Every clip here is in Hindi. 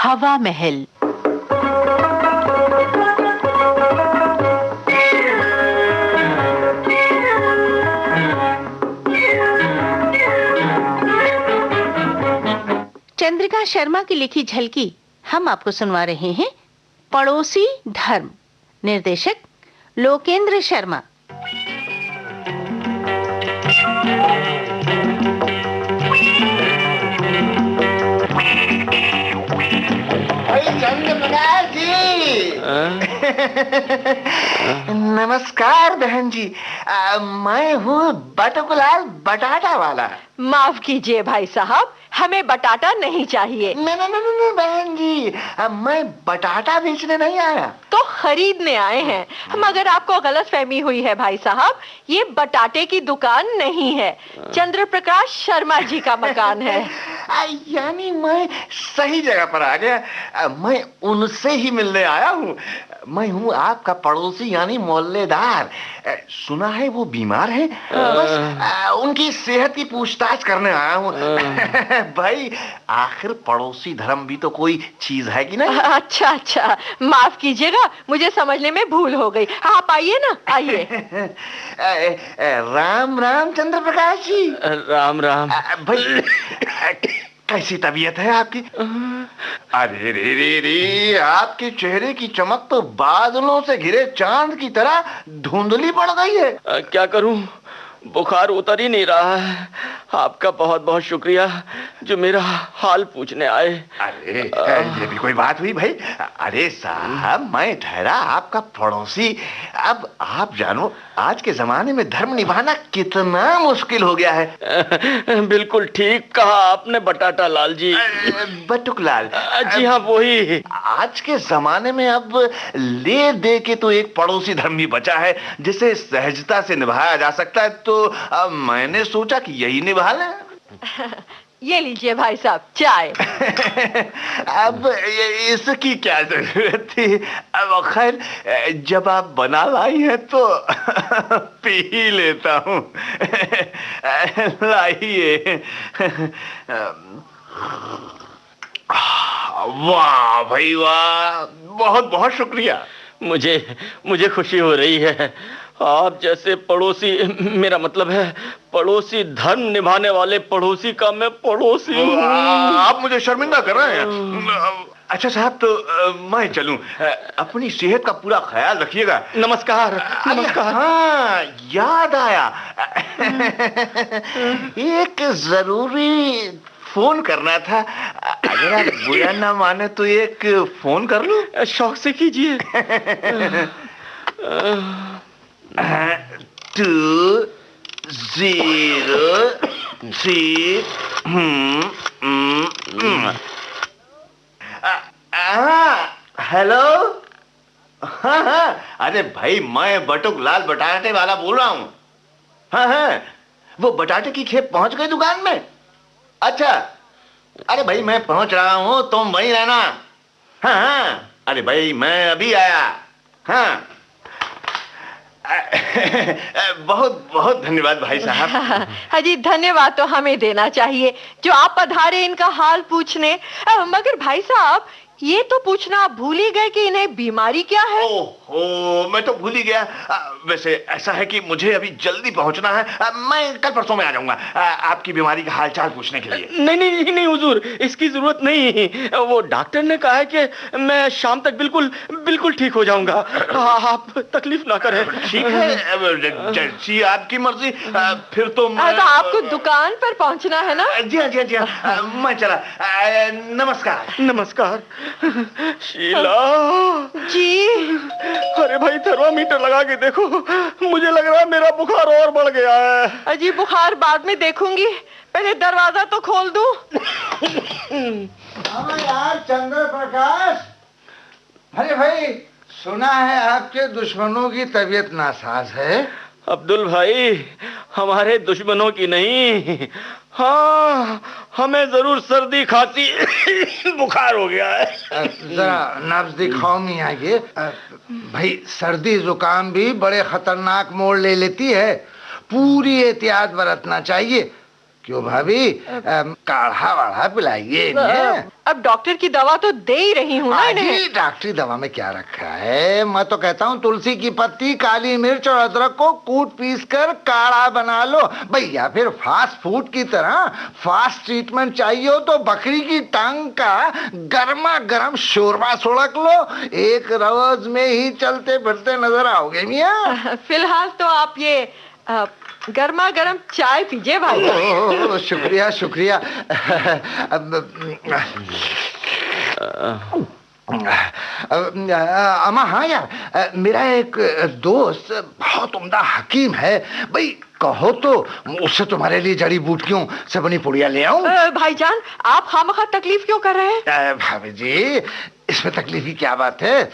हवा महल। चंद्रिका शर्मा की लिखी झलकी हम आपको सुनवा रहे हैं। पड़ोसी धर्म, निर्देशक लोकेंद्र शर्मा। चंद्रप्रकाश जी। नमस्कार बहन जी। मैं हूँ बटुकलाल बटाटा वाला। माफ कीजिए भाई साहब, हमें बटाटा नहीं चाहिए। नहीं बहन जी, मैं बटाटा बेचने नहीं आया, तो खरीदने आए हैं। मगर आपको गलतफहमी हुई है भाई साहब, ये बटाटे की दुकान नहीं है, चंद्रप्रकाश शर्मा जी का मकान है। यानी मैं सही जगह पर आ गया। मैं उनसे ही मिलने आया हूँ। मैं हूँ आपका पड़ोसी यानी मोहल्लेदार। सुना है वो बीमार है, बस उनकी सेहत की पूछताछ करने आया हूँ। भाई आखिर पड़ोसी धर्म भी तो कोई चीज है कि नहीं? अच्छा, माफ कीजिएगा, मुझे समझने में भूल हो गई। आप आइए ना, आइए। राम राम चंद्रप्रकाश जी। राम राम। भाई कैसी तबीयत है आपकी? अरे रे, आपके चेहरे की चमक तो बादलों से घिरे चांद की तरह धुंधली पड़ गई है। क्या करूं, बुखार उतर ही नहीं रहा है। आपका बहुत बहुत शुक्रिया जो मेरा हाल पूछने आए। अरे ये भी कोई बात हुई भाई? अरे साहब, मैं ठहरा आपका पड़ोसी। अब आप जानो आज के जमाने में धर्म निभाना कितना मुश्किल हो गया है। बिल्कुल ठीक कहा आपने बटाटा लाल जी। बटुक लाल। जी हाँ, वही। आज के जमाने में अब ले दे के तो एक पड़ोसी धर्म ही बचा है जिसे सहजता से निभाया जा सकता है। तो अब मैंने सोचा कि यही निभा लें। ये लीजिए भाई साहब चाय। अब इसकी क्या जरूरत थी? अब खैर जब आप बना लाई हैं तो पी ही लेता हूँ। लाइए। वाह भाई वाह, बहुत बहुत शुक्रिया। मुझे खुशी हो रही है। आप जैसे पड़ोसी, मेरा मतलब है पड़ोसी धर्म निभाने वाले पड़ोसी का मैं पड़ोसी हूँ। आप मुझे शर्मिंदा कर रहे हैं। अच्छा साहब, तो मैं चलूं। अपनी सेहत का पूरा ख्याल रखिएगा। नमस्कार। हाँ, याद आया। एक जरूरी फोन करना था। अगर आप बुरा ना माने तो एक फोन कर लूं? शौक से कीजिए। 2 0 3 हेलो। हाँ, अरे भाई मैं बटुक लाल बटाटे वाला बोल रहा हूँ। हाँ, वो बटाटे की खेप पहुंच गई दुकान में? अच्छा, अरे भाई मैं पहुंच रहा हूँ, तुम वहीं रहना। हाँ, अरे भाई मैं अभी आया। हाँ। बहुत बहुत धन्यवाद भाई साहब। हाजी, धन्यवाद तो हमें देना चाहिए जो आप पधारे इनका हाल पूछने। मगर भाई साहब, ये तो पूछना आप भूल ही गए कि इन्हें बीमारी क्या है। ओहो, मैं तो भूल ही गया। वैसे ऐसा है कि मुझे अभी जल्दी पहुंचना है। मैं कल परसों में आ जाऊंगा आपकी बीमारी का हालचाल पूछने के लिए। नहीं हुजूर, इसकी जरूरत नहीं। वो डॉक्टर ने कहा है कि मैं शाम तक बिल्कुल ठीक हो जाऊंगा। आप तकलीफ ना करें। ठीक है, जैसी आपकी मर्जी। फिर तो आपको दुकान पर पहुंचना है ना? जी हाँ, मैं चला। नमस्कार। शीला जी। अरे भाई थर्मामीटर लगा के देखो, मुझे लग रहा है मेरा बुखार और बढ़ गया है। अजी बुखार बाद में देखूंगी, पहले दरवाजा तो खोल दूं। हाँ यार चंद्रप्रकाश, अरे भाई सुना है आपके दुश्मनों की तबीयत नासाज है। अब्दुल भाई, हमारे दुश्मनों की नहीं, हाँ हमें जरूर सर्दी खांसी बुखार हो गया है। जरा नब्ज दिखाओ मियाँ ये। भाई सर्दी जुकाम भी बड़े खतरनाक मोड़ ले लेती है, पूरी एहतियात बरतना चाहिए। क्यों भाभी, काढ़ा वाढ़ा पिलाइए इन्हें। अब डॉक्टर की दवा तो दे ही रही हूँ ना इन्हें। जी, डॉक्टरी दवा में क्या रखा है? मैं तो कहता हूँ तुलसी की पत्ती, काली मिर्च और अदरक को कूट पीस कर काढ़ा बना लो भैया। फिर फास्ट फूड की तरह फास्ट ट्रीटमेंट चाहिए हो तो बकरी की टांग का गर्मा गर्म शोरबा सुड़क लो, एक रोज में ही चलते फिरते नजर आओगे मियाँ। फिलहाल तो आप ये गर्मा गर्म चाय पीजिए भाई। शुक्रिया शुक्रिया। अम्मा, हाँ यार, मेरा एक दोस्त बहुत उम्दा हकीम है भाई, कहो तो उससे तुम्हारे लिए जड़ी बूटियों से बनी पुड़िया ले आऊं। भाईजान, आप खामखा तकलीफ क्यों कर रहे हैं? भाभी जी, इसमें तकलीफ की क्या बात है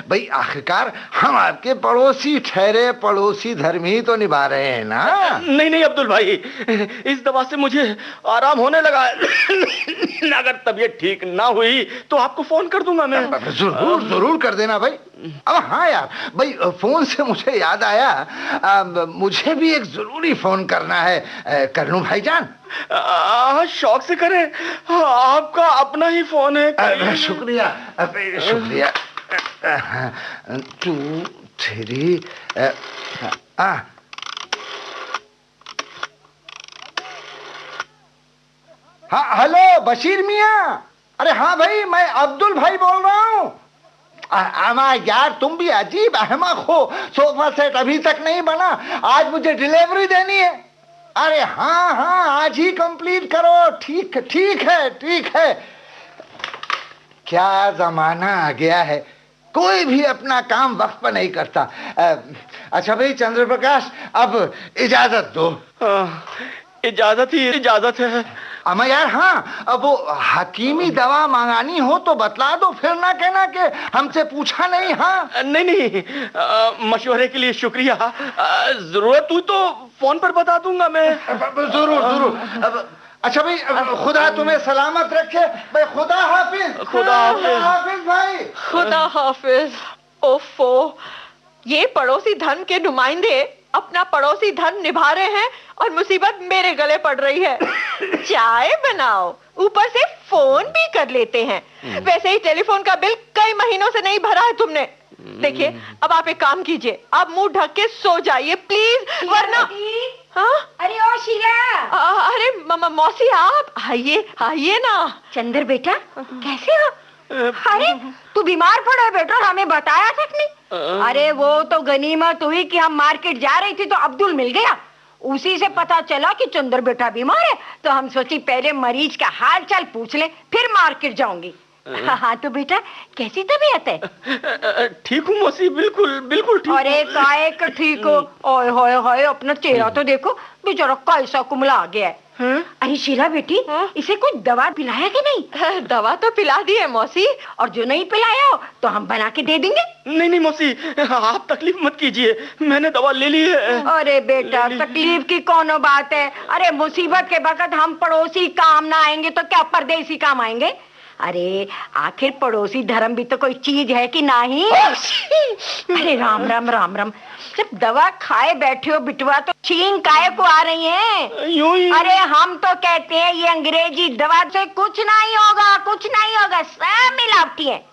भाई, आखिरकार हम आपके पड़ोसी ठहरे, पड़ोसी धर्म ही तो निभा रहे हैं ना। नहीं नहीं अब्दुल भाई, इस दवा से मुझे आराम होने लगा है। अगर तबीयत ठीक ना हुई तो आपको फोन कर दूंगा मैं। जरूर जरूर कर देना भाई। अब हाँ यार भाई, फोन से मुझे याद आया, मुझे भी एक जरूरी फोन करना है, कर लूं भाईजान? शौक से करें, आपका अपना ही फोन है। शुक्रिया शुक्रिया। 2 3 हाँ, हेलो बशीर मियाँ। अरे हाँ भाई, मैं अब्दुल भाई बोल रहा हूँ। अमा यार, तुम भी अजीब अहमक हो, सोफा सेट अभी तक नहीं बना, आज मुझे डिलीवरी देनी है। अरे हाँ हाँ, आज ही कंप्लीट करो। ठीक ठीक है। क्या जमाना आ गया है, कोई भी अपना काम वक्त पर नहीं करता। अच्छा भाई चंद्र प्रकाश, अब इजाजत दो। इजाजत है। अमा यार, हाँ, अब वो हकीमी दवा मंगानी हो तो बतला दो, फिर ना कहना कि हमसे पूछा नहीं। हाँ नहीं, मशवरे के लिए शुक्रिया। जरूरत हुई तो फोन पर बता दूंगा मैं। जरूर। अब अच्छा भाई, खुदा तुम्हें सलामत रखे भाई। खुदा हाफिज। खुदा हाफिज भाई। खुदा हाफिज। ओफो, ये पड़ोसी धर्म के नुमाइंदे अपना पड़ोसी धर्म निभा रहे हैं और मुसीबत मेरे गले पड़ रही है। चाय बनाओ, ऊपर से फोन भी कर लेते हैं। वैसे ही टेलीफोन का बिल कई महीनों से नहीं भरा है तुमने। देखिए, अब आप एक काम कीजिए, आप मुंह ढक के सो जाइए प्लीज, वरना। हाँ? अरे ओ शीला। अरे मौसी, आप आइए ना। चंद्र बेटा, कैसे हो? अरे तू बीमार पड़ा है बेटा, हमें बताया तक नहीं। अरे वो तो गनीमत हुई कि हम मार्केट जा रही थी तो अब्दुल मिल गया, उसी से पता चला कि चंद्र बेटा बीमार है, तो हम सोची पहले मरीज का हाल चाल पूछ ले, फिर मार्केट जाऊंगी। हाँ तो बेटा, कैसी तबीयत है? ठीक हूँ मौसी, बिल्कुल ठीक। अरे काहे का ठीक हो? ओए होए होए, अपना चेहरा तो देखो, बेचारा कैसा कुमला आ गया है। अरे शीला बेटी, इसे कोई दवा पिलाया कि नहीं? दवा तो पिला दी है मौसी, और जो नहीं पिलाया हो तो हम बना के दे देंगे। नहीं मौसी, आप तकलीफ मत कीजिए, मैंने दवा ले ली है। अरे बेटा, तकलीफ की कौन बात है? अरे मुसीबत के वक्त हम पड़ोसी काम ना आएंगे तो क्या परदेसी काम आएंगे? अरे आखिर पड़ोसी धर्म भी तो कोई चीज है कि नहीं? अरे राम राम राम राम, जब दवा खाए बैठे हो बिटवा तो छींक काहे को आ रही है? यूं ही। अरे हम तो कहते हैं ये अंग्रेजी दवा से कुछ नहीं होगा, सब मिलावटी है।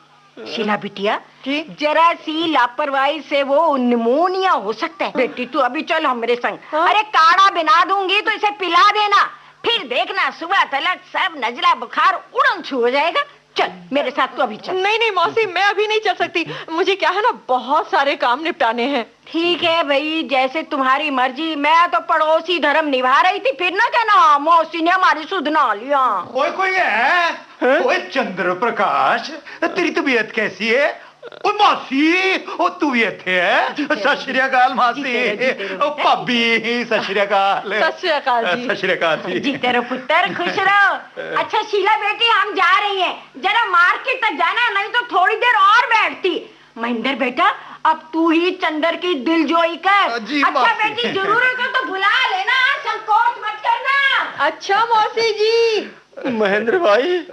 शीला बिटिया, जरा सी लापरवाही से वो निमोनिया हो सकता है। बेटी तू अभी चल हमारे संग। अरे काढ़ा बना दूंगी तो इसे पिला देना, फिर देखना सुबह तलक सब नजला बुखार उड़न छू हो जाएगा। चल मेरे साथ तू अभी चल। नहीं मौसी, मैं अभी नहीं चल सकती, मुझे क्या है ना, बहुत सारे काम निपटाने हैं। ठीक है भाई, जैसे तुम्हारी मर्जी। मैं तो पड़ोसी धर्म निभा रही थी, फिर ना कहना मौसी ने हमारी सुध ना लिया। कोई है? ओए चंद्र प्रकाश, तेरी तबीयत कैसी है? ओ मौसी, ओ तू भी इत्थे है? सत श्री अकाल मासी, ओ भाभी सत श्री अकाल। सत श्री अकाल जी। सत श्री अकाल जी। जीते रहो पुत्र, खुश रहो। अच्छा शीला बेटी, हम जा रही हैं, जरा मार्केट तक जाना, नहीं तो थोड़ी देर और बैठती। महेंद्र बेटा, अब तू ही चंद्र की दिलजोई कर। अच्छा बेटी, जरूरत हो तो बुला लेना, संकोच मत करना। अच्छा मौसी जी। महेंद्र भाई,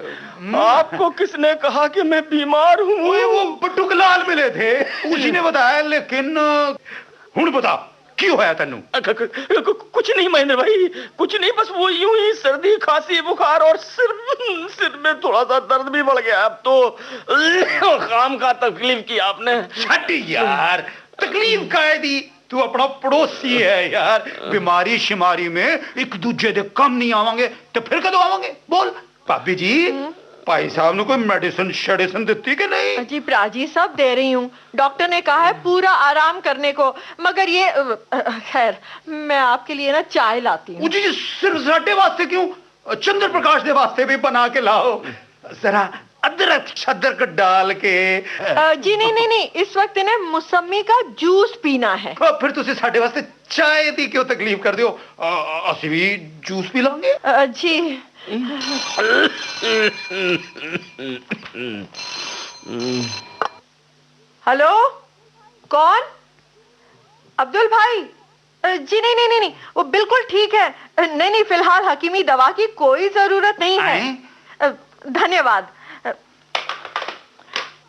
आपको किसने कहा कि मैं बीमार हूँ? वो बटुक लाल मिले थे, उसी ने बताया। लेकिन हुण बता, क्यों है तेनू? कुछ नहीं महेंद्र भाई, कुछ नहीं, बस वो यूं ही सर्दी खांसी बुखार और सिर में थोड़ा सा दर्द भी बढ़ गया। अब तो काम का तकलीफ की आपने। छट यार, तकलीफ का है दी, तू अपना पड़ोसी है यार। बीमारी शिमारी में एक दूजे दे कम नहीं आवांगे तो फिर कदों आवांगे? बोल भाभी जी, भाई साहब ने कोई मेडिसिन शेडिसिन दी कि नहीं? जी प्राजी सब दे रही हूँ, डॉक्टर ने कहा है पूरा आराम करने को। मगर ये खैर, मैं आपके लिए ना चाय लाती हूँ। जी सिर्फ साडे वास्ते क्यों, चंद्र प्रकाश दे वास्ते भी बना के लाओ जरा, अदरक शदरक डाल के। जी नहीं, इस वक्त इन्हें मौसमी का जूस पीना है। फिर तुसी साडे वास्ते चाय दी क्यों तकलीफ कर दियो, असि भी जूस पी लांगे। जी हेलो, कौन? अब्दुल भाई? जी नहीं, वो बिल्कुल ठीक है। नहीं, फिलहाल हकीमी दवा की कोई जरूरत नहीं है। धन्यवाद।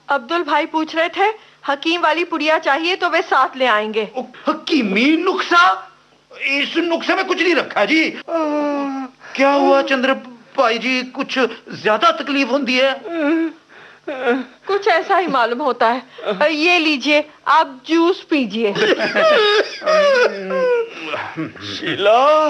अब्दुल भाई पूछ रहे थे हकीम वाली पुड़िया चाहिए तो वे साथ ले आएंगे। हकीमी नुक्सा? इस नुक्से में कुछ नहीं रखा जी। क्या हुआ चंद्र भाई जी, कुछ ज्यादा तकलीफ होती है? कुछ ऐसा ही मालूम होता है। ये लीजिए, आप जूस पीजिए। शीला,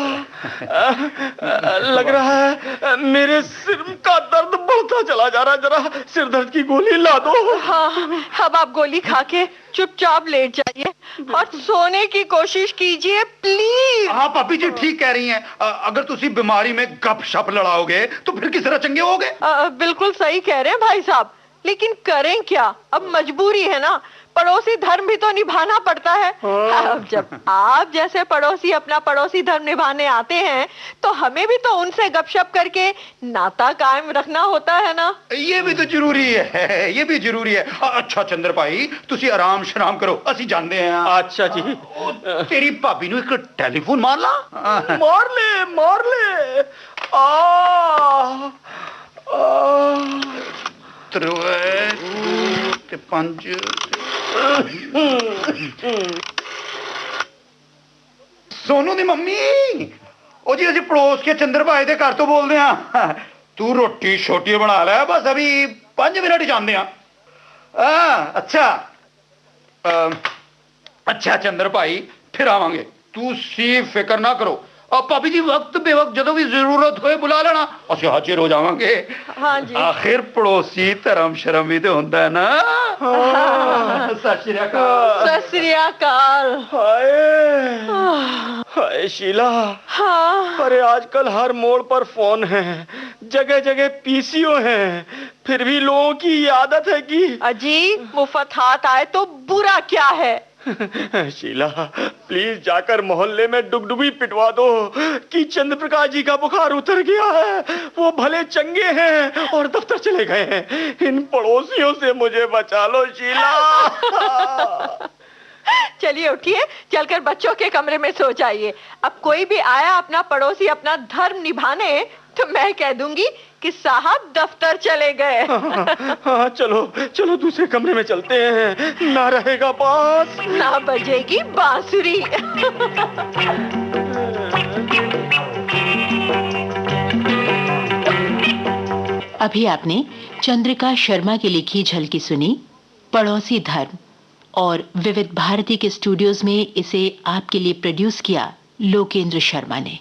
लग रहा है मेरे सिर का दर्द बढ़ता चला जा रहा है, जरा सिर दर्द की गोली ला दो। हाँ, अब आप गोली खा के चुपचाप लेट जाइए और सोने की कोशिश कीजिए प्लीज। हाँ पापी जी ठीक कह रही हैं। अगर तुसी बीमारी में गपशप लड़ाओगे तो फिर किस तरह चंगे होगे? बिल्कुल सही कह रहे हैं भाई साहब, लेकिन करें क्या, अब मजबूरी है ना, पड़ोसी धर्म भी तो निभाना पड़ता है। अब जब आप जैसे पड़ोसी अपना पड़ोसी धर्म निभाने आते हैं तो हमें भी तो उनसे गपशप करके नाता कायम रखना होता है ना। ये भी तो जरूरी है, ये भी जरूरी है। अच्छा चंद्र भाई, तुसी आराम शराम करो, असि जानते हैं। अच्छा जी। तेरी भाभी ने एक टेलीफोन मार ला। मार ले। ते पंज सोनू दी मम्मी, ओ जी असि पड़ोस के चंद्र भाई दे घर तो बोलते हैं। तू रोटी छोटी बना ले, बस अभी 5 मिनट ही आंदे हैं। अच्छा चंद्र भाई, फिर आवांगे, तू सी फिक्र ना करो। अब भाभी जी वक्त बेवक्त जदों भी जरूरत होए बुला लेना, असि हाजिर हो जावांगे। हाँ जी। आखिर पड़ोसी धर्म शर्म भी तो होता है ना। सत श्री अकाल। सत श्री अकाल। हाय शीला। हाँ। अरे आजकल हर मोड़ पर फोन है, जगह जगह पीसीओ है, फिर भी लोगों की ये आदत है कि अजी मुफ्त हाथ आए तो बुरा क्या है। शीला प्लीज जाकर मोहल्ले में डुगडुगी पिटवा दो कि चंद्र प्रकाश जी का बुखार उतर गया है, वो भले चंगे हैं और दफ्तर चले गए हैं। इन पड़ोसियों से मुझे बचा लो शीला। चलिए उठिए, चलकर बच्चों के कमरे में सो जाइए। अब कोई भी आया अपना पड़ोसी अपना धर्म निभाने तो मैं कह दूंगी कि साहब दफ्तर चले गए। हाँ चलो दूसरे कमरे में चलते हैं, ना रहेगा बांस ना बजेगी बांसुरी। अभी आपने चंद्रिका शर्मा की लिखी झलकी सुनी, पड़ोसी धर्म, और विविध भारती के स्टूडियोज में इसे आपके लिए प्रोड्यूस किया लोकेंद्र शर्मा ने।